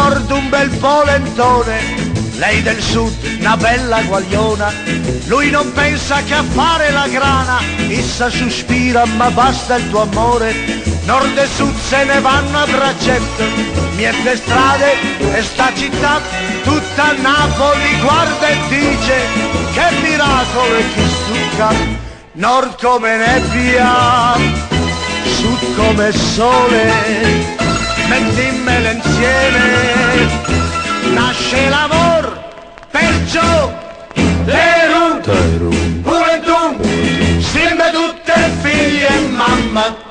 nord un bel polentone, lei del sud una bella guagliona. Lui non pensa che a fare la grana, essa sospira ma basta il tuo amore. Nord e sud se ne vanno a braccetto, miette strade e sta città, tutta Napoli guarda e dice che miracolo e chi stucca. Nord come nebbia, sud come sole, mettimmele insieme, nasce l'amor, perciò Terum, pure tu, siamo tutte figlie e mamma.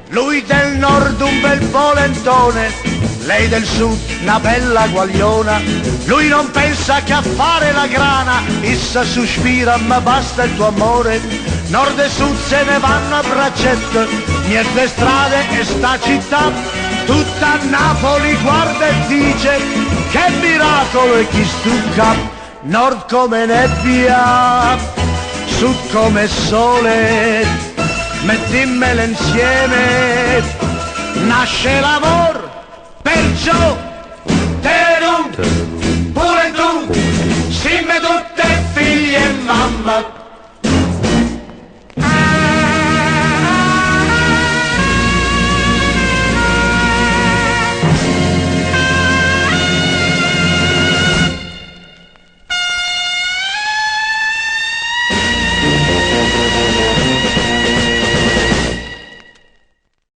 Lui del nord un bel polentone, lei del sud una bella guagliona. Lui non pensa che a fare la grana, essa sospira ma basta il tuo amore. Nord e sud se ne vanno a braccetto, niente strade e sta città, tutta Napoli guarda e dice che miracolo e chi stucca. Nord come nebbia, sud come sole, mettimmele insieme, nasce l'amor,